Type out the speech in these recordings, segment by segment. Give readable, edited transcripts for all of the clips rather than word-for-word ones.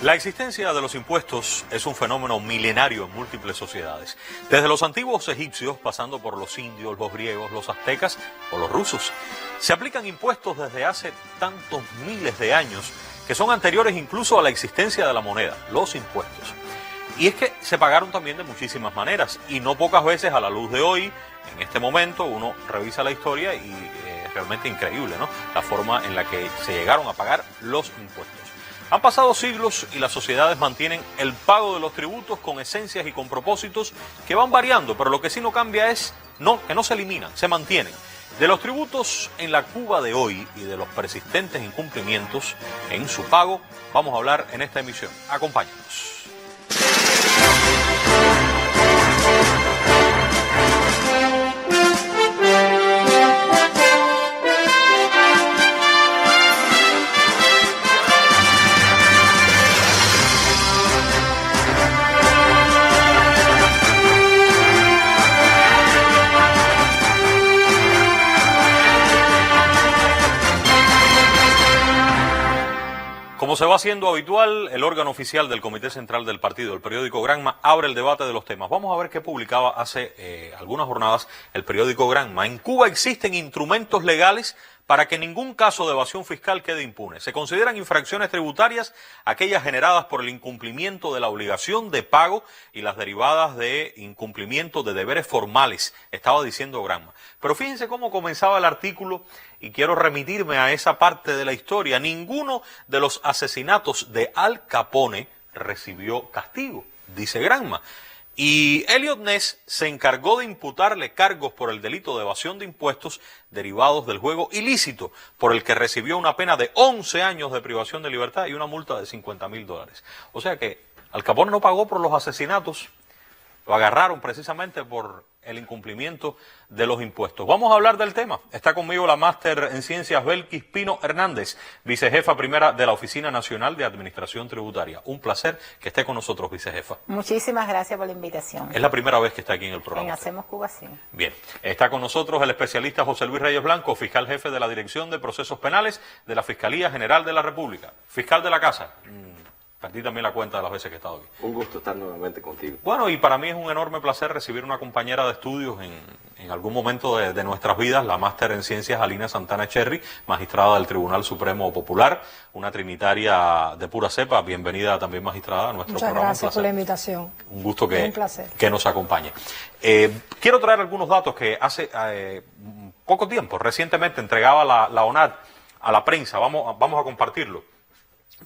La existencia de los impuestos es un fenómeno milenario en múltiples sociedades. Desde los antiguos egipcios, pasando por los indios, los griegos, los aztecas o los rusos. Se aplican impuestos desde hace tantos miles de años que son anteriores incluso a la existencia de la moneda, los impuestos. Y es que se pagaron también de muchísimas maneras y no pocas veces a la luz de hoy. En este momento uno revisa la historia y es realmente increíble, ¿no? La forma en la que se llegaron a pagar los impuestos. Han pasado siglos y las sociedades mantienen el pago de los tributos con esencias y con propósitos que van variando, pero lo que sí no cambia es que no se eliminan, se mantienen. De los tributos en la Cuba de hoy y de los persistentes incumplimientos en su pago, vamos a hablar en esta emisión. Acompáñanos. Como se va haciendo habitual, el órgano oficial del Comité Central del Partido, el periódico Granma, abre el debate de los temas. Vamos a ver qué publicaba hace algunas jornadas el periódico Granma. En Cuba existen instrumentos legales para que ningún caso de evasión fiscal quede impune. Se consideran infracciones tributarias aquellas generadas por el incumplimiento de la obligación de pago y las derivadas de incumplimiento de deberes formales, estaba diciendo Granma. Pero fíjense cómo comenzaba el artículo y quiero remitirme a esa parte de la historia. Ninguno de los asesinatos de Al Capone recibió castigo, dice Granma. Y Elliot Ness se encargó de imputarle cargos por el delito de evasión de impuestos derivados del juego ilícito, por el que recibió una pena de 11 años de privación de libertad y una multa de $50.000. O sea que Al Capone no pagó por los asesinatos, lo agarraron precisamente por el incumplimiento de los impuestos. Vamos a hablar del tema. Está conmigo la máster en ciencias Belkis Pino Hernández, vicejefa primera de la Oficina Nacional de Administración Tributaria. Un placer que esté con nosotros, vicejefa. Muchísimas gracias por la invitación. Es la primera vez que está aquí en el programa. En Hacemos Cuba, sí. Bien. Está con nosotros el especialista José Luis Reyes Blanco, fiscal jefe de la Dirección de Procesos Penales de la Fiscalía General de la República. Fiscal de la Casa. Perdí también la cuenta de las veces que he estado aquí. Un gusto estar nuevamente contigo. Bueno, y para mí es un enorme placer recibir una compañera de estudios en algún momento de nuestras vidas, la máster en ciencias Alina Santana Echerry, magistrada del Tribunal Supremo Popular, una trinitaria de pura cepa. Bienvenida también, magistrada, a nuestro programa. Muchas gracias por la invitación. Un gusto Un placer. que nos acompañe. Quiero traer algunos datos que hace poco tiempo, recientemente entregaba la ONAD a la prensa. Vamos a compartirlo.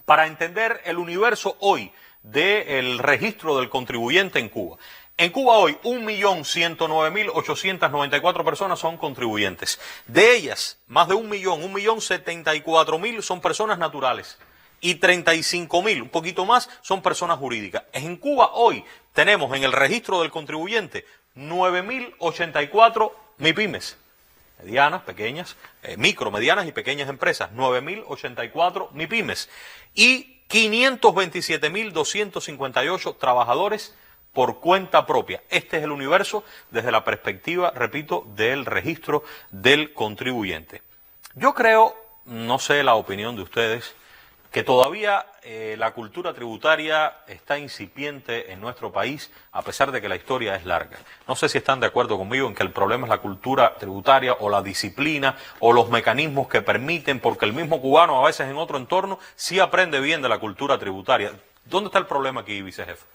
Para entender el universo hoy del registro del contribuyente en Cuba. En Cuba hoy 1.109.894 personas son contribuyentes. De ellas, más de 1.074.000 son personas naturales y 35.000, un poquito más, son personas jurídicas. En Cuba hoy tenemos en el registro del contribuyente 9.084 MIPYMES. Medianas, pequeñas, micro, medianas y pequeñas empresas, 9.084 MIPYMES y 527.258 trabajadores por cuenta propia. Este es el universo desde la perspectiva, repito, del registro del contribuyente. Yo creo, no sé la opinión de ustedes, que todavía la cultura tributaria está incipiente en nuestro país, a pesar de que la historia es larga. No sé si están de acuerdo conmigo en que el problema es la cultura tributaria o la disciplina o los mecanismos que permiten, porque el mismo cubano a veces en otro entorno sí aprende bien de la cultura tributaria. ¿Dónde está el problema aquí, vicejefe?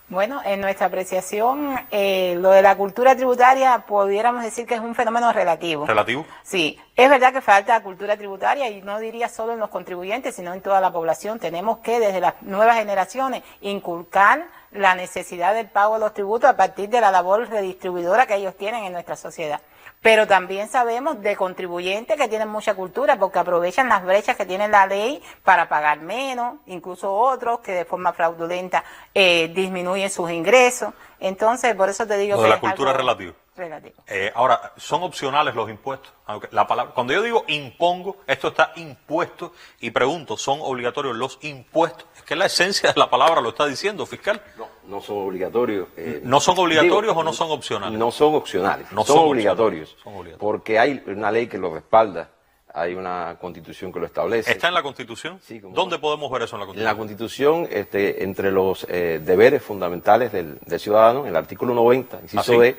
Bueno, en nuestra apreciación, lo de la cultura tributaria pudiéramos decir que es un fenómeno relativo. ¿Relativo? Sí, es verdad que falta cultura tributaria y no diría solo en los contribuyentes, sino en toda la población. Tenemos que desde las nuevas generaciones inculcar la necesidad del pago de los tributos a partir de la labor redistribuidora que ellos tienen en nuestra sociedad. Pero también sabemos de contribuyentes que tienen mucha cultura porque aprovechan las brechas que tiene la ley para pagar menos, incluso otros que de forma fraudulenta disminuyen sus ingresos. Entonces, por eso te digo que la cultura es relativa. Relativo. Ahora, ¿son opcionales los impuestos? Aunque la palabra, cuando yo digo impongo, esto está impuesto y pregunto, ¿son obligatorios los impuestos? Es que la esencia de la palabra lo está diciendo, fiscal. No son obligatorios. ¿No son obligatorios o no son opcionales? No son opcionales, No son son obligatorios. Son obligatorios. Porque hay una ley que lo respalda hay una constitución que lo establece. ¿Está en la Constitución? Sí, como ¿Dónde podemos ver eso en la En la Constitución? Constitución, entre los deberes fundamentales del ciudadano, en el artículo 90, inciso sí. D,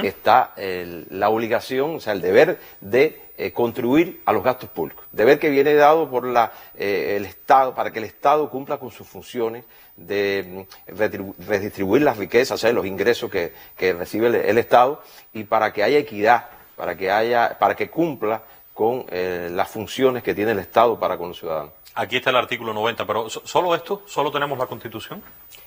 está la obligación, o sea, el deber de contribuir a los gastos públicos. Deber que viene dado por el Estado, para que el Estado cumpla con sus funciones de redistribuir las riquezas, o sea, los ingresos que recibe el Estado, y para que haya equidad, para que cumpla con las funciones que tiene el Estado para con los ciudadanos. Aquí está el artículo 90, pero ¿solo esto? ¿Solo tenemos la Constitución?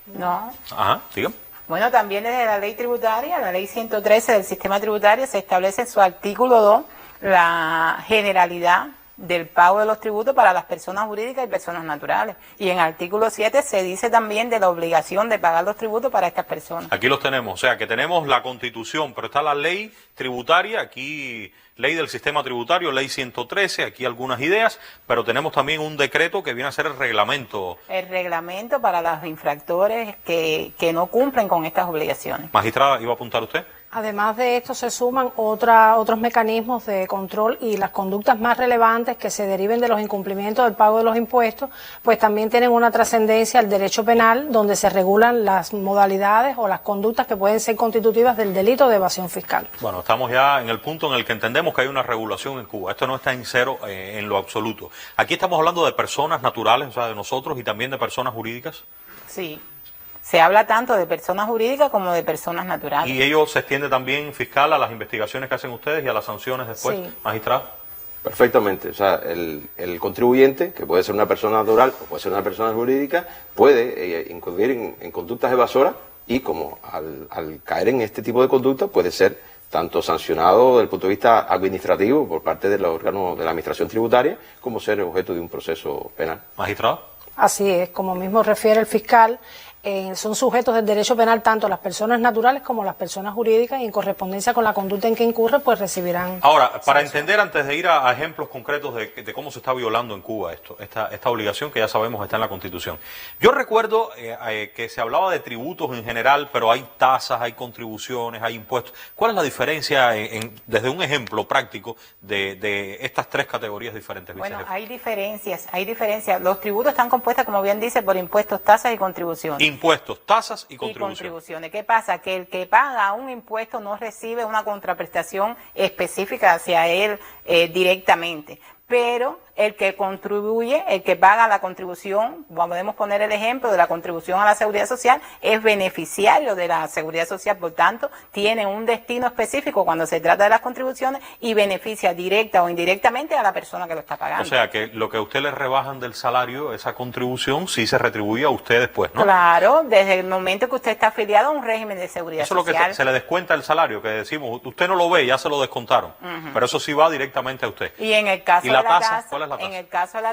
No. Ajá, dígame. Bueno, también desde la ley tributaria, la ley 113 del sistema tributario, se establece en su artículo 2 la generalidad del pago de los tributos para las personas jurídicas y personas naturales. Y en el artículo 7 se dice también de la obligación de pagar los tributos para estas personas. Aquí los tenemos, o sea que tenemos la Constitución, pero está la ley tributaria, aquí ley del sistema tributario, ley 113, aquí algunas ideas, pero tenemos también un decreto que viene a ser el reglamento. El reglamento para los infractores que no cumplen con estas obligaciones. Magistrada, ¿iba a apuntar usted? Además de esto se suman otros mecanismos de control y las conductas más relevantes que se deriven de los incumplimientos del pago de los impuestos, pues también tienen una trascendencia al derecho penal, donde se regulan las modalidades o las conductas que pueden ser constitutivas del delito de evasión fiscal. Bueno, estamos ya en el punto en el que entendemos que hay una regulación en Cuba. Esto no está en cero en lo absoluto. Aquí estamos hablando de personas naturales, o sea, de nosotros, y también de personas jurídicas. Sí. Se habla tanto de personas jurídicas como de personas naturales. ¿Y ello se extiende también, fiscal, a las investigaciones que hacen ustedes y a las sanciones después, Sí. magistrado? Perfectamente, o sea, el contribuyente, que puede ser una persona natural o puede ser una persona jurídica, puede incurrir en conductas evasoras y como al caer en este tipo de conductas puede ser tanto sancionado desde el punto de vista administrativo por parte de los órganos de la administración tributaria como ser objeto de un proceso penal. Magistrado. Así es, como mismo refiere el fiscal, son sujetos del derecho penal tanto las personas naturales como las personas jurídicas, y en correspondencia con la conducta en que incurre, pues recibirán. Ahora, para sanción. entender, antes de ir a ejemplos concretos de cómo se está violando en Cuba esta obligación que ya sabemos está en la Constitución. Yo recuerdo que se hablaba de tributos en general, pero hay tasas, hay contribuciones, hay impuestos. ¿Cuál es la diferencia, desde un ejemplo práctico, de estas tres categorías diferentes, Bueno, vicejefe? hay diferencias. Los tributos están compuestos, como bien dice, por impuestos, tasas y contribuciones. Impuestos, tasas y contribuciones. ¿Qué pasa? Que el que paga un impuesto no recibe una contraprestación específica hacia él directamente. Pero el que contribuye, el que paga la contribución, podemos poner el ejemplo de la contribución a la seguridad social, es beneficiario de la seguridad social, por tanto, tiene un destino específico cuando se trata de las contribuciones y beneficia directa o indirectamente a la persona que lo está pagando. O sea, que lo que a usted le rebajan del salario, esa contribución, sí se retribuye a usted después, ¿no? Claro, desde el momento que usted está afiliado a un régimen de seguridad Eso es lo social. que se le descuenta el salario, que decimos, usted no lo ve, ya se lo descontaron, pero eso sí va directamente a usted. Y en el caso ¿Y la de la tasa? tasa, ¿Cuál es la tasa? en el caso de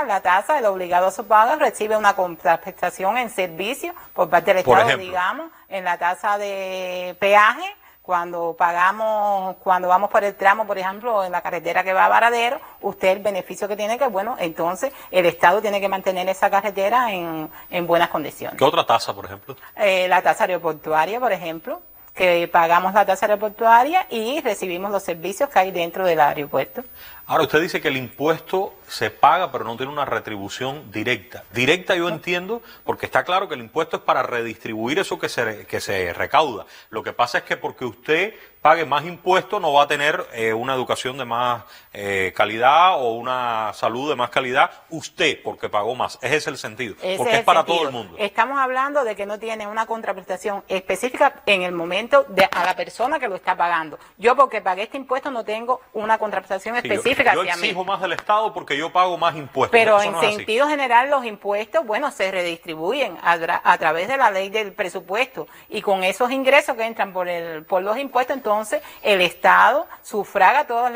la tasa, el obligado a su pago recibe una contraprestación en servicio por parte del Por Estado, ejemplo. digamos, en la tasa de peaje, cuando vamos por el tramo, por ejemplo, en la carretera que va a Varadero, usted el beneficio que tiene, que bueno, entonces el Estado tiene que mantener esa carretera en buenas condiciones. ¿Qué otra tasa, por ejemplo? La tasa aeroportuaria, por ejemplo, que pagamos la tasa aeroportuaria y recibimos los servicios que hay dentro del aeropuerto. Ahora, usted dice que el impuesto se paga, pero no tiene una retribución directa. Directa yo entiendo, porque está claro que el impuesto es para redistribuir eso que se recauda. Lo que pasa es que porque usted pague más impuestos no va a tener una educación de más calidad o una salud de más calidad. Usted, porque pagó más. Ese es el sentido. Porque es para todo el mundo. Estamos hablando de que no tiene una contraprestación específica en el momento a la persona que lo está pagando. Yo, porque pagué este impuesto, no tengo una contraprestación Sí, específica. yo hacia mí. exijo más del Estado porque yo pago más impuestos. Pero Eso en no es así. sentido general los impuestos, bueno, se redistribuyen a través de la ley del presupuesto, y con esos ingresos que entran por los impuestos, entonces el Estado sufraga todos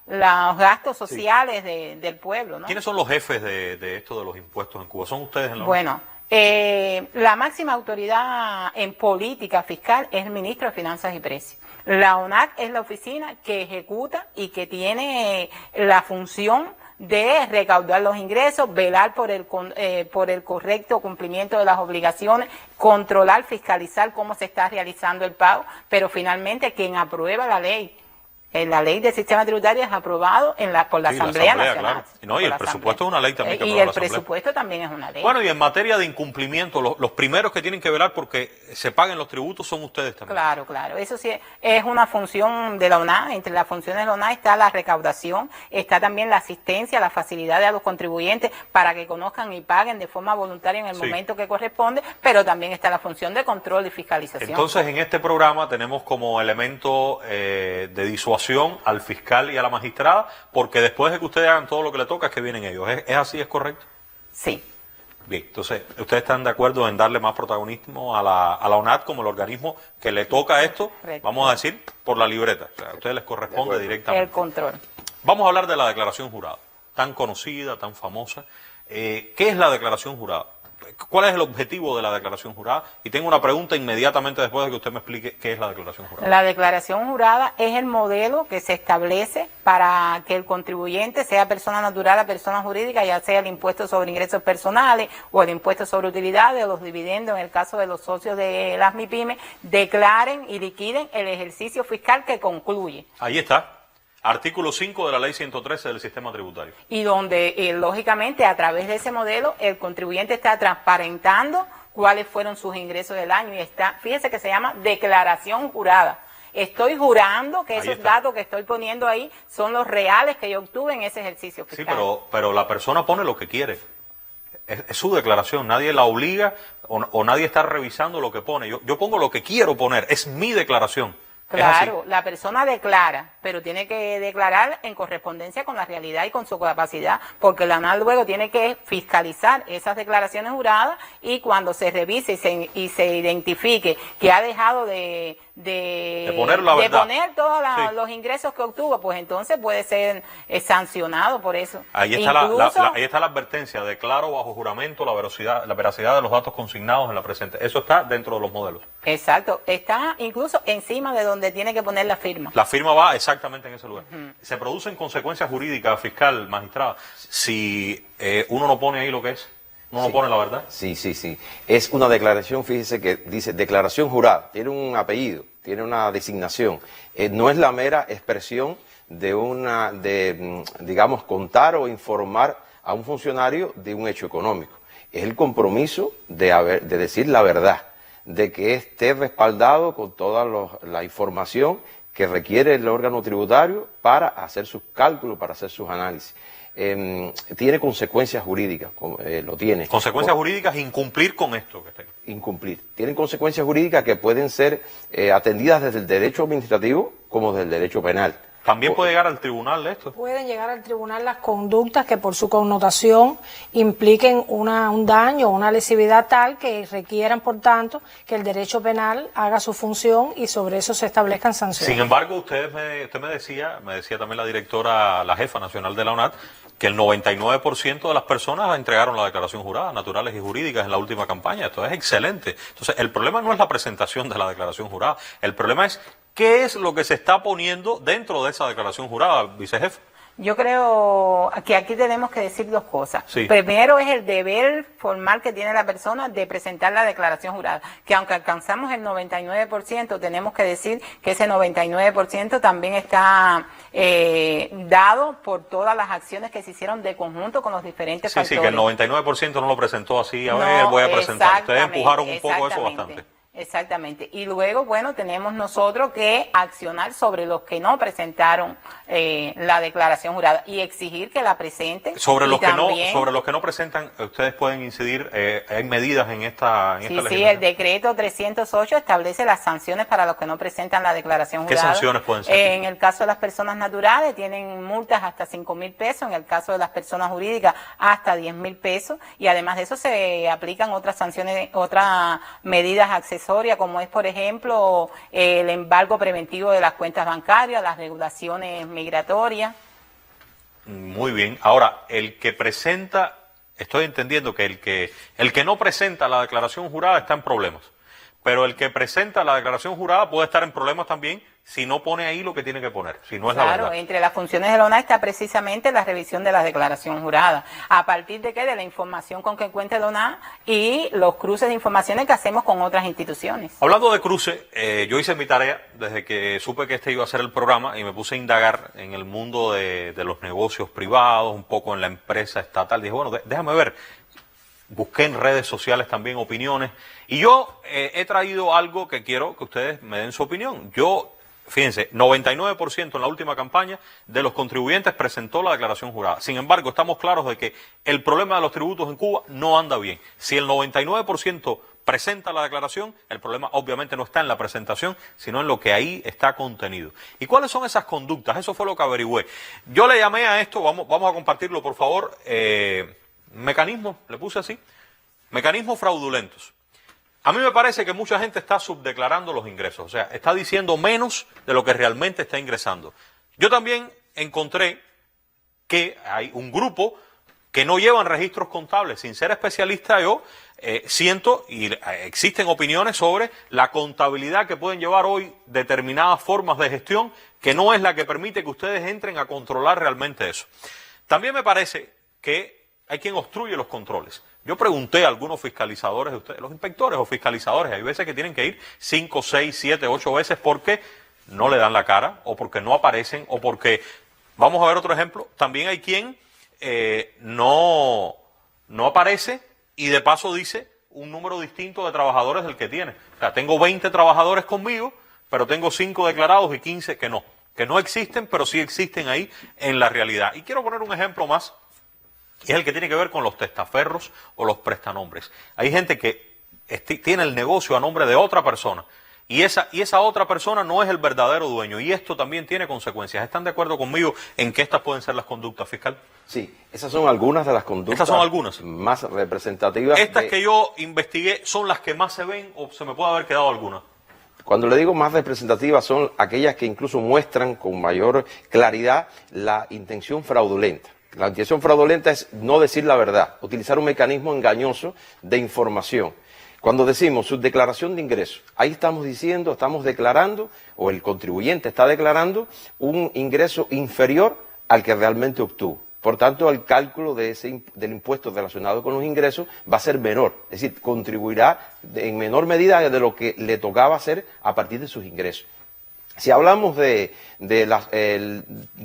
los gastos sociales del pueblo, ¿no? ¿Quiénes son los jefes de esto de los impuestos en Cuba? ¿Son ustedes en la Bueno, la máxima autoridad en política fiscal es el ministro de Finanzas y Precios. La ONAC es la oficina que ejecuta y que tiene la función de recaudar los ingresos, velar por el correcto cumplimiento de las obligaciones, controlar, fiscalizar cómo se está realizando el pago, pero finalmente quien aprueba la ley La ley del sistema tributario es aprobado por la Sí, Asamblea Nacional. claro. No, y el presupuesto es una ley también que Y aprueba el la Asamblea. presupuesto también es una ley. Bueno, y en materia de incumplimiento, los primeros que tienen que velar porque se paguen los tributos son ustedes también. Claro, claro. Eso sí es una función de la ONAD. Entre las funciones de la ONAD está la recaudación, está también la asistencia, la facilidad a los contribuyentes para que conozcan y paguen de forma voluntaria en el Sí. momento que corresponde, pero también está la función de control y fiscalización. Entonces, en este programa tenemos como elemento de disuasión al fiscal y a la magistrada, porque después de que ustedes hagan todo lo que le toca, es que vienen ellos. ¿Es así? ¿Es correcto? Sí. Bien, entonces, ¿ustedes están de acuerdo en darle más protagonismo a la ONAD como el organismo que le toca esto, Correcto. vamos a decir, por la libreta? O sea, a ustedes les corresponde directamente. El control. Vamos a hablar de la declaración jurada, tan conocida, tan famosa. ¿Qué es la declaración jurada? ¿Cuál es el objetivo de la declaración jurada? Y tengo una pregunta inmediatamente después de que usted me explique qué es la declaración jurada. La declaración jurada es el modelo que se establece para que el contribuyente, sea persona natural o persona jurídica, ya sea el impuesto sobre ingresos personales o el impuesto sobre utilidades o los dividendos, en el caso de los socios de las MIPYME, declaren y liquiden el ejercicio fiscal que concluye. Ahí está. Artículo 5 de la Ley 113 del Sistema Tributario. Y donde, lógicamente, a través de ese modelo, el contribuyente está transparentando cuáles fueron sus ingresos del año y está, fíjese que se llama declaración jurada. Estoy jurando que Ahí esos está. datos que estoy poniendo ahí son los reales que yo obtuve en ese ejercicio Sí, fiscal. pero la persona pone lo que quiere. Es su declaración, nadie la obliga o nadie está revisando lo que pone. Yo pongo lo que quiero poner, es mi declaración. Es así. Claro, la persona declara, pero tiene que declarar en correspondencia con la realidad y con su capacidad, porque la ANAL luego tiene que fiscalizar esas declaraciones juradas y cuando se revise y se identifique que ha dejado de poner la verdad. poner todos Sí. los ingresos que obtuvo, pues entonces puede ser sancionado por eso. Ahí está, Incluso- ahí está la advertencia, declaro bajo juramento la veracidad de los datos consignados en la presente. Eso está dentro de los modelos. Exacto, está incluso encima de donde tiene que poner la firma. La firma va exactamente en ese lugar. Se producen consecuencias jurídicas, fiscal, magistrada, si uno no pone ahí lo que es, uno no pone la verdad. Sí, sí, sí. Es una declaración, fíjese que dice declaración jurada, tiene un apellido, tiene una designación. No es la mera expresión digamos, contar o informar a un funcionario de un hecho económico. Es el compromiso de decir la verdad, de que esté respaldado con toda la información que requiere el órgano tributario para hacer sus cálculos, para hacer sus análisis. Tiene consecuencias jurídicas, lo tiene. Consecuencias jurídicas, incumplir con esto que está ahí. Incumplir. Tienen consecuencias jurídicas que pueden ser atendidas desde el derecho administrativo como desde el derecho penal. También puede llegar al tribunal esto. Pueden llegar al tribunal las conductas que por su connotación impliquen un daño o una lesividad tal que requieran, por tanto, que el derecho penal haga su función y sobre eso se establezcan sanciones. Sin embargo, usted me decía también la directora, la jefa nacional de la ONAD, que el 99% de las personas entregaron la declaración jurada, naturales y jurídicas, en la última campaña. Esto es excelente. Entonces, el problema no es la presentación de la declaración jurada, el problema es qué es lo que se está poniendo dentro de esa declaración jurada, vicejefe. Yo creo que aquí tenemos que decir dos cosas. Sí. Primero es el deber formal que tiene la persona de presentar la declaración jurada, que aunque alcanzamos el 99%, tenemos que decir que ese 99% también está dado por todas las acciones que se hicieron de conjunto con los diferentes Sí, factores. sí, que el 99% no lo presentó así, a ver, voy a presentar. Ustedes empujaron un poco eso bastante. Exactamente. Y luego, bueno, tenemos nosotros que accionar sobre los que no presentaron la declaración jurada y exigir que la presenten. Sobre los y que no presentan, ustedes pueden incidir, hay medidas en esta Sí, legislación. el decreto 308 establece las sanciones para los que no presentan la declaración ¿Qué jurada. sanciones pueden ser? En el caso de las personas naturales tienen multas hasta 5.000 pesos, en el caso de las personas jurídicas hasta 10.000 pesos y además de eso se aplican otras sanciones, otras medidas accesorias como es, por ejemplo, el embargo preventivo de las cuentas bancarias, las regulaciones migratorias. Muy bien. Ahora, el que presenta, estoy entendiendo que el que no presenta la declaración jurada está en problemas, pero el que presenta la declaración jurada puede estar en problemas también si no pone ahí lo que tiene que poner, si no es la Claro, verdad. entre las funciones de la ONA está precisamente la revisión de la declaración jurada. ¿A partir de qué? De la información con que cuenta la ONA y los cruces de informaciones que hacemos con otras instituciones. Hablando de cruce, yo hice mi tarea desde que supe que este iba a ser el programa y me puse a indagar en el mundo de los negocios privados, un poco en la empresa estatal. Dije, bueno, déjame ver. Busqué en redes sociales también opiniones y yo he traído algo que quiero que ustedes me den su opinión. Fíjense, 99% en la última campaña de los contribuyentes presentó la declaración jurada. Sin embargo, estamos claros de que el problema de los tributos en Cuba no anda bien. Si el 99% presenta la declaración, el problema obviamente no está en la presentación, sino en lo que ahí está contenido. ¿Y cuáles son esas conductas? Eso fue lo que averigüé. Yo le llamé a esto, vamos a compartirlo por favor, mecanismos, le puse así, mecanismos fraudulentos. A mí me parece que mucha gente está subdeclarando los ingresos, o sea, está diciendo menos de lo que realmente está ingresando. Yo también encontré que hay un grupo que no llevan registros contables. Sin ser especialista, yo siento, y existen opiniones sobre la contabilidad que pueden llevar hoy determinadas formas de gestión, que no es la que permite que ustedes entren a controlar realmente eso. También me parece que hay quien obstruye los controles. Yo pregunté a algunos fiscalizadores de ustedes, los inspectores o fiscalizadores, hay veces que tienen que ir 5, 6, 7, 8 veces porque no le dan la cara o porque no aparecen o porque, vamos a ver otro ejemplo, también hay quien no aparece y de paso dice un número distinto de trabajadores del que tiene. O sea, tengo 20 trabajadores conmigo, pero tengo 5 declarados y 15 que no existen, pero sí existen ahí en la realidad. Y quiero poner un ejemplo más. Y es el que tiene que ver con los testaferros o los prestanombres. Hay gente que tiene el negocio a nombre de otra persona y esa otra persona no es el verdadero dueño y esto también tiene consecuencias. ¿Están de acuerdo conmigo en que estas pueden ser las conductas, fiscal? Sí, esas son algunas de las conductas. Estas son algunas. Más representativas. Estas que yo investigué son las que más se ven o se me puede haber quedado alguna. Cuando le digo más representativas son aquellas que incluso muestran con mayor claridad la intención fraudulenta. La intención fraudulenta es no decir la verdad, utilizar un mecanismo engañoso de información. Cuando decimos subdeclaración de ingresos, ahí estamos diciendo, estamos declarando, o el contribuyente está declarando, un ingreso inferior al que realmente obtuvo. Por tanto, el cálculo del impuesto relacionado con los ingresos va a ser menor, es decir, contribuirá en menor medida de lo que le tocaba hacer a partir de sus ingresos. Si hablamos de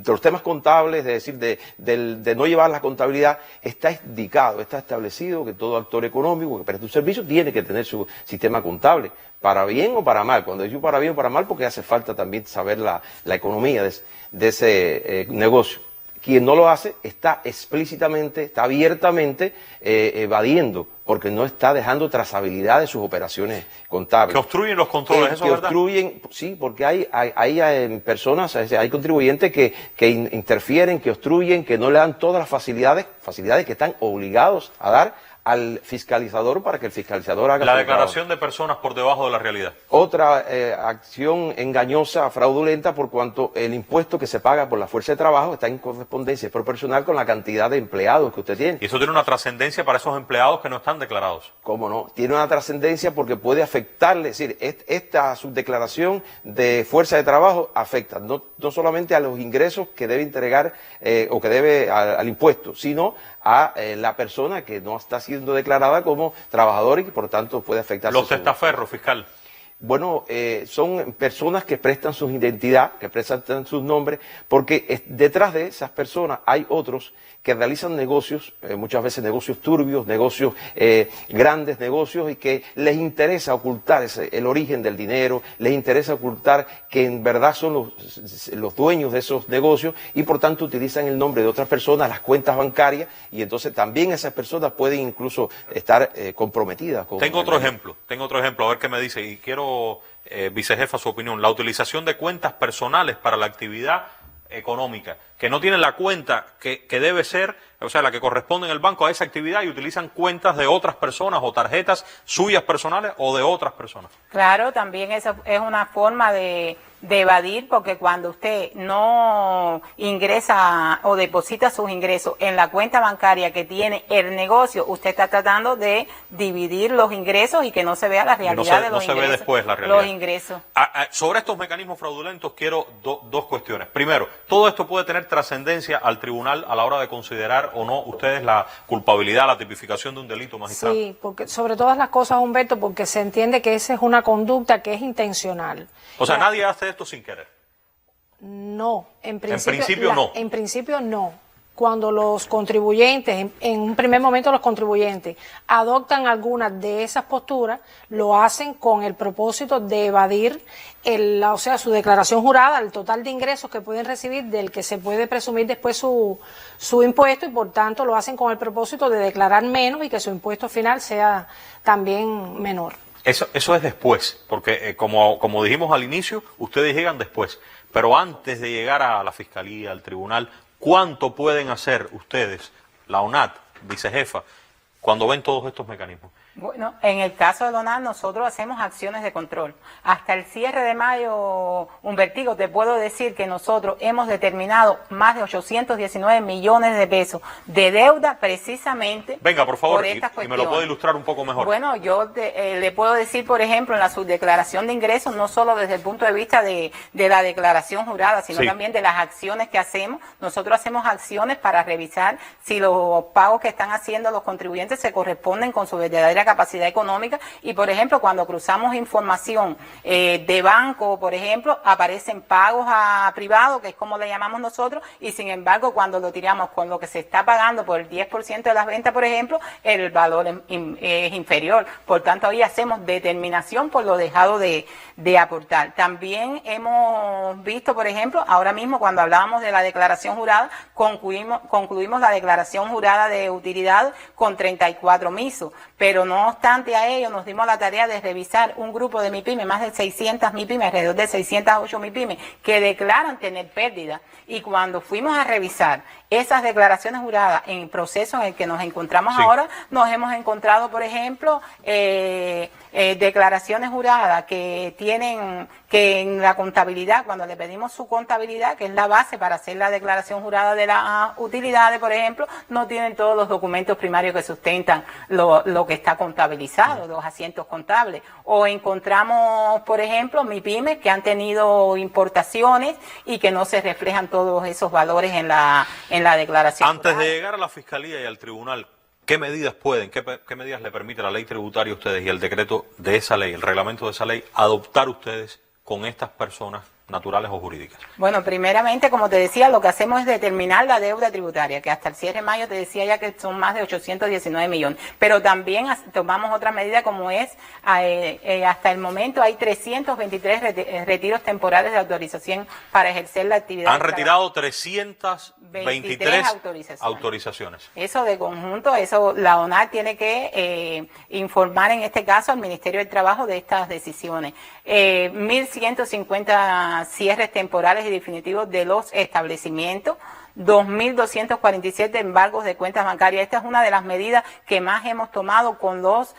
los temas contables, es decir, de no llevar la contabilidad, está indicado, está establecido que todo actor económico que preste un servicio tiene que tener su sistema contable, para bien o para mal. Cuando digo para bien o para mal, porque hace falta también saber la economía de ese negocio. Quien no lo hace está explícitamente, está abiertamente evadiendo, porque no está dejando trazabilidad de sus operaciones contables. Que obstruyen los controles, ¿eso es verdad? Obstruyen, sí, porque hay personas, hay contribuyentes que interfieren, que obstruyen, que no le dan todas las facilidades que están obligados a dar al fiscalizador para que el fiscalizador haga la su declaración trabajo. de personas por debajo de la realidad. Otra acción engañosa, fraudulenta, por cuanto el impuesto que se paga por la fuerza de trabajo está en correspondencia, es proporcional con la cantidad de empleados que usted tiene. Y eso tiene una trascendencia para esos empleados que no están declarados. ¿Cómo no? Tiene una trascendencia porque puede afectarle, es decir, esta subdeclaración de fuerza de trabajo afecta no solamente a los ingresos que debe entregar o que debe al impuesto, sino a la persona que no está siendo declarada como trabajador y que por tanto puede afectar. Los testaferros, fiscal. Bueno, son personas que prestan su identidad, que prestan sus nombres, porque detrás de esas personas hay otros que realizan negocios, muchas veces negocios turbios, negocios grandes negocios, y que les interesa ocultar el origen del dinero, les interesa ocultar que en verdad son los dueños de esos negocios y por tanto utilizan el nombre de otras personas, las cuentas bancarias, y entonces también esas personas pueden incluso estar comprometidas. Tengo otro ejemplo, a ver qué me dice, y quiero, vicejefa, su opinión. La utilización de cuentas personales para la actividad económica, que no tienen la cuenta que debe ser o sea, la que corresponde en el banco a esa actividad y utilizan cuentas de otras personas o tarjetas suyas personales o de otras personas. Claro, también eso es una forma de evadir, porque cuando usted no ingresa o deposita sus ingresos en la cuenta bancaria que tiene el negocio, usted está tratando de dividir los ingresos y que no se vea la realidad de los ingresos. No se ve después la realidad. Los ingresos. Sobre estos mecanismos fraudulentos quiero dos cuestiones. Primero, todo esto puede tener trascendencia al tribunal a la hora de considerar o no ustedes la culpabilidad, la tipificación de un delito, magistrado. Sí, porque sobre todas las cosas, Humberto, porque se entiende que esa es una conducta que es intencional. O sea, nadie hace esto sin querer. No, en principio no. En principio no. Cuando los contribuyentes, en un primer momento los contribuyentes, adoptan algunas de esas posturas, lo hacen con el propósito de evadir o sea, su declaración jurada, el total de ingresos que pueden recibir, del que se puede presumir después su impuesto, y por tanto lo hacen con el propósito de declarar menos y que su impuesto final sea también menor. Eso es después, porque como dijimos al inicio, ustedes llegan después. Pero antes de llegar a la Fiscalía, al Tribunal, ¿cuánto pueden hacer ustedes, la ONAT, vicejefa, cuando ven todos estos mecanismos? Bueno, en el caso de ONAT nosotros hacemos acciones de control. Hasta el cierre de mayo, Humbertico, te puedo decir que nosotros hemos determinado más de 819 millones de pesos de deuda precisamente. Venga, por favor, y me lo puede ilustrar un poco mejor. Bueno, yo le puedo decir, por ejemplo, en la subdeclaración de ingresos, no solo desde el punto de vista de la declaración jurada, sino también de las acciones que hacemos. Nosotros hacemos acciones para revisar si los pagos que están haciendo los contribuyentes se corresponden con su verdadera capacidad económica, y por ejemplo cuando cruzamos información de banco, por ejemplo, aparecen pagos a privado, que es como le llamamos nosotros, y sin embargo cuando lo tiramos con lo que se está pagando por el 10% de las ventas, por ejemplo, el valor es inferior. Por tanto, ahí hacemos determinación por lo dejado de aportar. También hemos visto, por ejemplo, ahora mismo cuando hablábamos de la declaración jurada, concluimos la declaración jurada de utilidad con 34 misos, pero no obstante a ello nos dimos la tarea de revisar un grupo de MIPYME, más de 600 MIPYME, alrededor de 608 MIPYME, que declaran tener pérdida. Y cuando fuimos a revisar esas declaraciones juradas en el proceso en el que nos encontramos ahora, nos hemos encontrado, por ejemplo, declaraciones juradas que tienen que en la contabilidad, cuando le pedimos su contabilidad, que es la base para hacer la declaración jurada de las utilidades, por ejemplo, no tienen todos los documentos primarios que sustentan lo que está contabilizado, los asientos contables. O encontramos, por ejemplo, MIPYMES que han tenido importaciones y que no se reflejan todos esos valores en la declaración Antes jurada. de llegar a la Fiscalía y al Tribunal, ¿qué medidas qué medidas le permite la ley tributaria a ustedes y el decreto de esa ley, el reglamento de esa ley, adoptar ustedes con estas personas naturales o jurídicas? Bueno, primeramente, como te decía, lo que hacemos es determinar la deuda tributaria, que hasta el cierre de mayo te decía ya que son más de 819 millones. Pero también tomamos otra medida como es, hasta el momento hay 323 retiros temporales de autorización para ejercer la actividad. Han retirado 323 autorizaciones. Eso de conjunto, eso la ONAT tiene que informar en este caso al Ministerio del Trabajo de estas decisiones. 1.150 cierres temporales y definitivos de los establecimientos, 2.247 embargos de cuentas bancarias. Esta es una de las medidas que más hemos tomado con las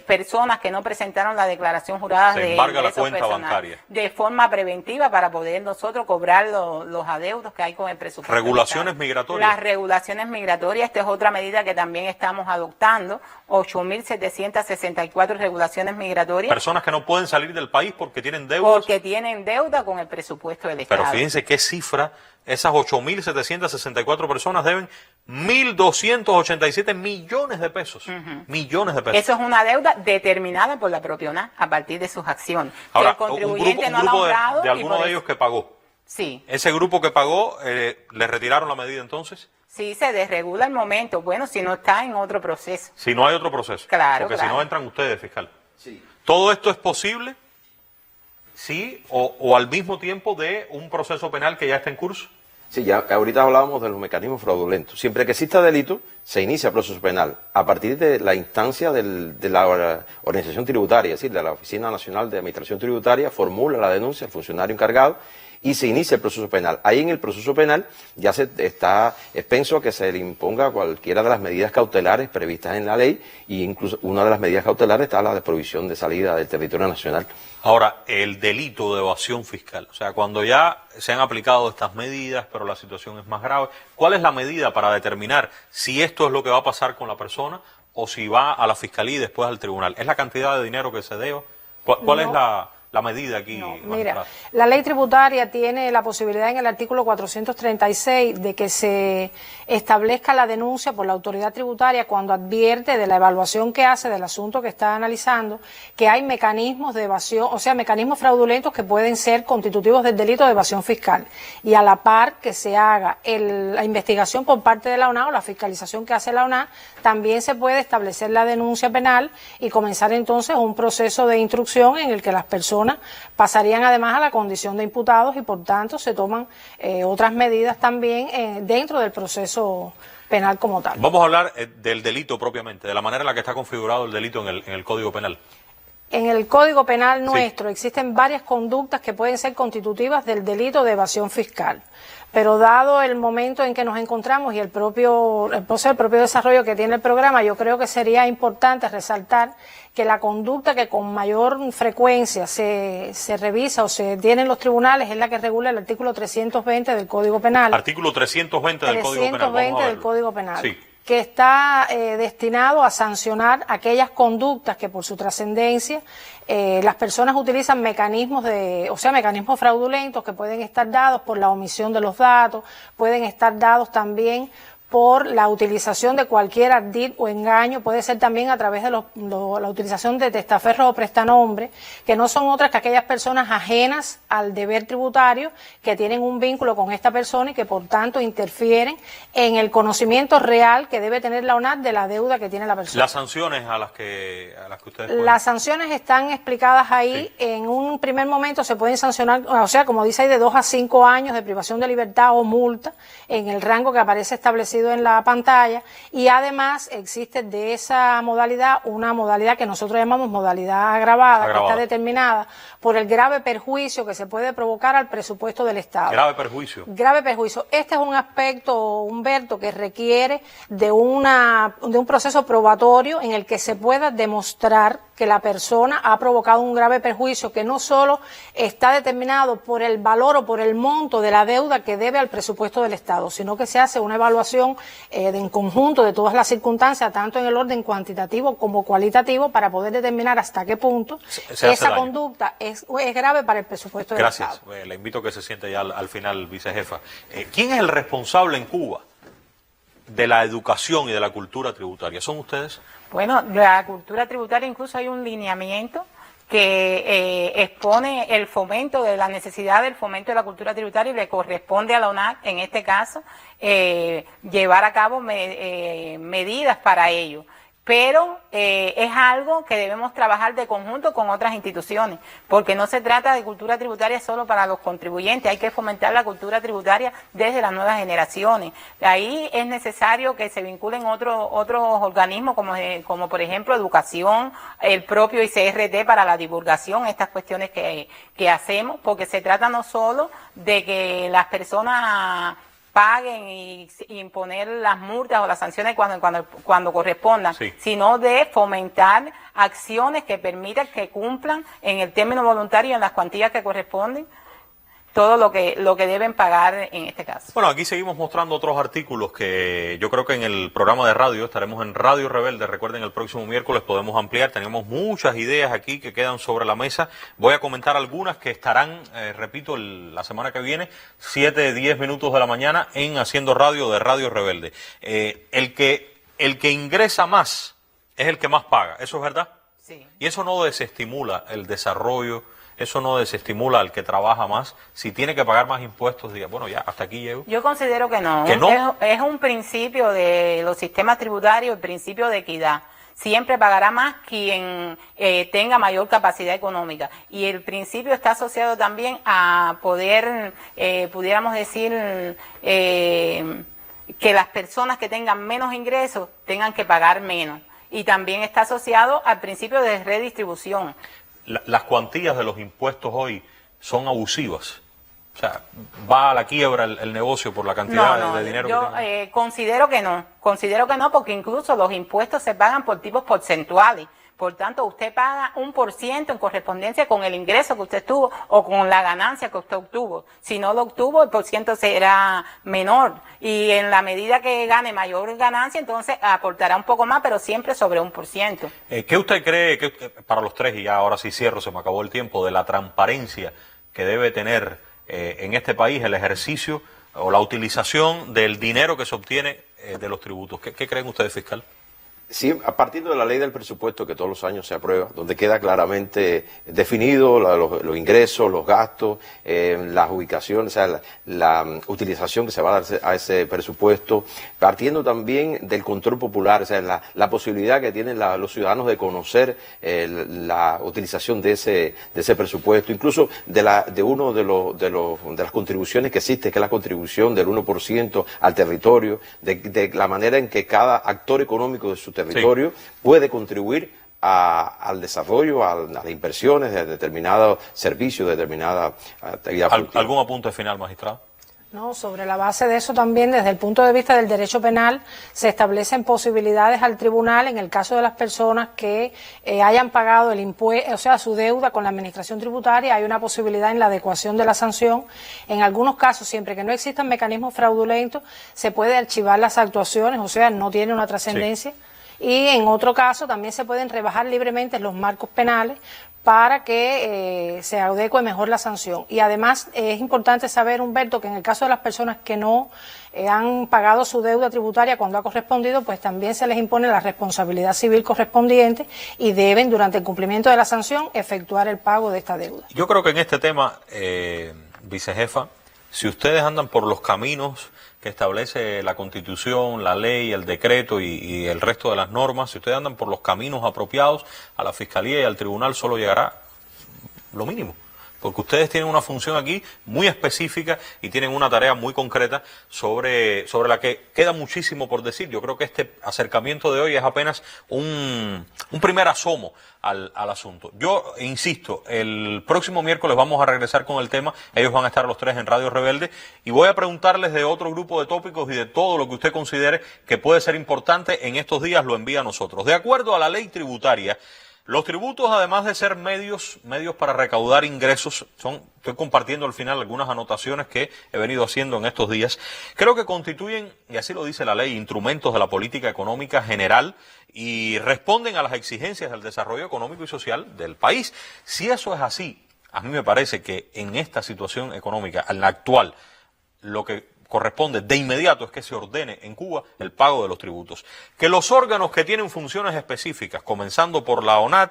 personas que no presentaron la declaración jurada de embarga la ingresos cuenta personales, bancaria. de forma preventiva para poder nosotros cobrar los adeudos que hay con el presupuesto. Regulaciones migratorias. Las regulaciones migratorias, esta es otra medida que también estamos adoptando, 8.764 regulaciones migratorias. Personas que no pueden salir del país porque tienen deudas. Porque tienen deuda con el presupuesto del Estado. Pero fíjense qué cifra, esas 8.764 personas deben 1.287 millones de pesos. Millones de pesos. Eso es una deuda determinada por la propia ONAT a partir de sus acciones. Ahora, que el contribuyente un no ha grupo honrado de alguno de ellos que pagó. Sí. Ese grupo que pagó, ¿le retiraron la medida entonces? Sí, se desregula el momento. Bueno, si no está en otro proceso. Si no hay otro proceso. Claro, porque claro. si no entran ustedes, fiscal. Sí. ¿Todo esto es posible? Sí, o al mismo tiempo de un proceso penal que ya está en curso. Sí, ya ahorita hablábamos de los mecanismos fraudulentos. Siempre que exista delito, se inicia proceso penal. A partir de la instancia de la organización tributaria, es decir, de la Oficina Nacional de Administración Tributaria, formula la denuncia el funcionario encargado y se inicia el proceso penal. Ahí en el proceso penal ya se está expenso a que se le imponga cualquiera de las medidas cautelares previstas en la ley, y incluso una de las medidas cautelares está la de prohibición de salida del territorio nacional. Ahora, el delito de evasión fiscal, o sea, cuando ya se han aplicado estas medidas, pero la situación es más grave, ¿cuál es la medida para determinar si esto es lo que va a pasar con la persona o si va a la fiscalía y después al tribunal? ¿Es la cantidad de dinero que se debe? ¿Cuál es la medida aquí? Mira, la ley tributaria tiene la posibilidad en el artículo 436 de que se establezca la denuncia por la autoridad tributaria cuando advierte de la evaluación que hace del asunto que está analizando, que hay mecanismos de evasión, o sea, mecanismos fraudulentos que pueden ser constitutivos del delito de evasión fiscal. Y a la par que se haga la investigación por parte de la ONA o la fiscalización que hace la ONA, también se puede establecer la denuncia penal y comenzar entonces un proceso de instrucción en el que las personas pasarían además a la condición de imputados y por tanto se toman otras medidas también dentro del proceso penal como tal. Vamos a hablar del delito propiamente, de la manera en la que está configurado el delito en el Código Penal. En el Código Penal nuestro existen varias conductas que pueden ser constitutivas del delito de evasión fiscal, pero dado el momento en que nos encontramos y el propio desarrollo que tiene el programa, yo creo que sería importante resaltar que la conducta que con mayor frecuencia se revisa o se tiene en los tribunales es la que regula el artículo 320 del Código Penal. Artículo 320 del Código Penal. 320 del Código Penal. Sí. Que está destinado a sancionar aquellas conductas que por su trascendencia las personas utilizan mecanismos fraudulentos que pueden estar dados por la omisión de los datos, pueden estar dados también por la utilización de cualquier ardid o engaño, puede ser también a través de la utilización de testaferros o prestanombres, que no son otras que aquellas personas ajenas al deber tributario que tienen un vínculo con esta persona y que por tanto interfieren en el conocimiento real que debe tener la ONAT de la deuda que tiene la persona. Las sanciones a las que ustedes pueden... Las sanciones están explicadas ahí. Sí. En un primer momento se pueden sancionar, o sea, como dice ahí, de 2 a 5 años de privación de libertad o multa en el rango que aparece establecido en la pantalla, y además existe de esa modalidad una modalidad que nosotros llamamos modalidad agravada, que está determinada por el grave perjuicio que se puede provocar al presupuesto del Estado. Grave perjuicio. Grave perjuicio. Este es un aspecto, Humberto, que requiere de un proceso probatorio en el que se pueda demostrar que la persona ha provocado un grave perjuicio que no solo está determinado por el valor o por el monto de la deuda que debe al presupuesto del Estado, sino que se hace una evaluación en conjunto de todas las circunstancias, tanto en el orden cuantitativo como cualitativo, para poder determinar hasta qué punto esa conducta es grave para el presupuesto del Estado. Gracias. Le invito a que se siente ya al final, vicejefa. ¿Quién es el responsable en Cuba de la educación y de la cultura tributaria? ¿Son ustedes? Bueno, la cultura tributaria, incluso hay un lineamiento que expone el fomento de la necesidad del fomento de la cultura tributaria, y le corresponde a la ONAC, en este caso, llevar a cabo medidas para ello. Pero es algo que debemos trabajar de conjunto con otras instituciones, porque no se trata de cultura tributaria solo para los contribuyentes, hay que fomentar la cultura tributaria desde las nuevas generaciones. Ahí es necesario que se vinculen otros organismos, como por ejemplo educación, el propio ICRT para la divulgación, estas cuestiones que hacemos, porque se trata no solo de que las personas paguen y imponer las multas o las sanciones cuando correspondan, sí, sino de fomentar acciones que permitan que cumplan en el término voluntario y en las cuantías que corresponden todo lo que deben pagar en este caso. Bueno, aquí seguimos mostrando otros artículos que yo creo que en el programa de radio, estaremos en Radio Rebelde, recuerden, el próximo miércoles podemos ampliar, tenemos muchas ideas aquí que quedan sobre la mesa. Voy a comentar algunas que estarán, repito, la semana que viene, 7-10 minutos de la mañana en Haciendo Radio de Radio Rebelde. El que ingresa más es el que más paga, ¿eso es verdad? Sí. Y eso no desestimula el desarrollo. Eso no desestimula al que trabaja más. Si tiene que pagar más impuestos, diga, bueno, ya, hasta aquí llego. Yo considero que no. ¿Que no? Es un principio de los sistemas tributarios, el principio de equidad. Siempre pagará más quien tenga mayor capacidad económica. Y el principio está asociado también a poder, pudiéramos decir, que las personas que tengan menos ingresos tengan que pagar menos. Y también está asociado al principio de redistribución. Las cuantías de los impuestos hoy son abusivas. O sea, ¿va a la quiebra el negocio por la cantidad de dinero yo, que tiene? considero que no, porque incluso los impuestos se pagan por tipos porcentuales. Por tanto, usted paga 1% en correspondencia con el ingreso que usted tuvo o con la ganancia que usted obtuvo. Si no lo obtuvo, el porciento será menor. Y en la medida que gane mayor ganancia, entonces aportará un poco más, pero siempre sobre 1%. ¿Qué usted cree, que para los tres, y ya ahora sí cierro, se me acabó el tiempo, de la transparencia que debe tener en este país el ejercicio o la utilización del dinero que se obtiene de los tributos? ¿Qué creen ustedes, fiscal? Sí, a partir de la ley del presupuesto que todos los años se aprueba, donde queda claramente definido los ingresos, los gastos, las ubicaciones, o sea, la utilización que se va a dar a ese presupuesto, partiendo también del control popular, o sea, la posibilidad que tienen los ciudadanos de conocer la utilización de ese presupuesto, incluso de uno de las contribuciones que existe, que es la contribución del 1% al territorio, de la manera en que cada actor económico de su territorio puede contribuir al desarrollo, a las inversiones de determinados servicios, de determinada actividad productiva. ¿Algún apunte final, magistrado? No, sobre la base de eso también, desde el punto de vista del derecho penal, se establecen posibilidades al tribunal en el caso de las personas que hayan pagado el impuesto, o sea, su deuda con la administración tributaria. Hay una posibilidad en la adecuación de la sanción. En algunos casos, siempre que no existan mecanismos fraudulentos, se puede archivar las actuaciones, o sea, no tiene una trascendencia. Sí. Y en otro caso también se pueden rebajar libremente los marcos penales para que se adecue mejor la sanción. Y además es importante saber, Humberto, que en el caso de las personas que no han pagado su deuda tributaria cuando ha correspondido, pues también se les impone la responsabilidad civil correspondiente y deben, durante el cumplimiento de la sanción, efectuar el pago de esta deuda. Yo creo que en este tema, vicejefa, si ustedes andan por los caminos que establece la Constitución, la ley, el decreto y el resto de las normas, si ustedes andan por los caminos apropiados, a la Fiscalía y al Tribunal solo llegará lo mínimo. Porque ustedes tienen una función aquí muy específica y tienen una tarea muy concreta sobre la que queda muchísimo por decir. Yo creo que este acercamiento de hoy es apenas un primer asomo al asunto. Yo insisto, el próximo miércoles vamos a regresar con el tema. Ellos van a estar los tres en Radio Rebelde y voy a preguntarles de otro grupo de tópicos y de todo lo que usted considere que puede ser importante en estos días, lo envía a nosotros. De acuerdo a la ley tributaria, los tributos, además de ser medios para recaudar ingresos, estoy compartiendo al final algunas anotaciones que he venido haciendo en estos días, creo que constituyen, y así lo dice la ley, instrumentos de la política económica general y responden a las exigencias del desarrollo económico y social del país. Si eso es así, a mí me parece que en esta situación económica, en la actual, lo que corresponde de inmediato es que se ordene en Cuba el pago de los tributos. Que los órganos que tienen funciones específicas, comenzando por la ONAT,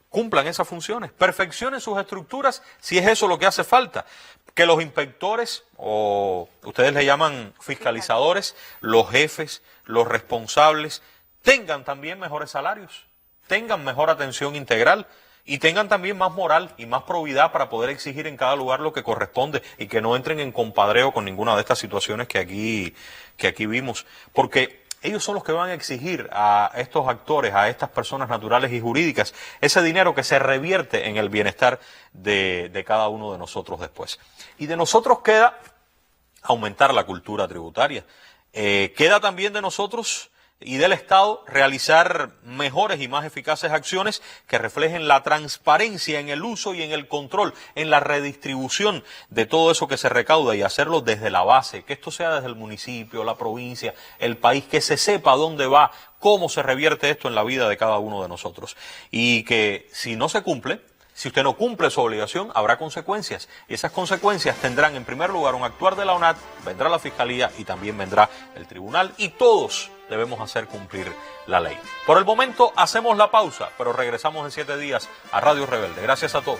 cumplan esas funciones, perfeccionen sus estructuras si es eso lo que hace falta. Que los inspectores, o ustedes le llaman fiscalizadores, los jefes, los responsables, tengan también mejores salarios, tengan mejor atención integral, y tengan también más moral y más probidad para poder exigir en cada lugar lo que corresponde y que no entren en compadreo con ninguna de estas situaciones que aquí vimos. Porque ellos son los que van a exigir a estos actores, a estas personas naturales y jurídicas, ese dinero que se revierte en el bienestar de cada uno de nosotros después. Y de nosotros queda aumentar la cultura tributaria. Queda también de nosotros y del Estado realizar mejores y más eficaces acciones que reflejen la transparencia en el uso y en el control, en la redistribución de todo eso que se recauda y hacerlo desde la base, que esto sea desde el municipio, la provincia, el país, que se sepa dónde va, cómo se revierte esto en la vida de cada uno de nosotros. Y que si no se cumple, si usted no cumple su obligación, habrá consecuencias. Y esas consecuencias tendrán, en primer lugar, un actuar de la ONAT, vendrá la Fiscalía y también vendrá el Tribunal. Y todos debemos hacer cumplir la ley. Por el momento, hacemos la pausa, pero regresamos en 7 días a Radio Rebelde. Gracias a todos.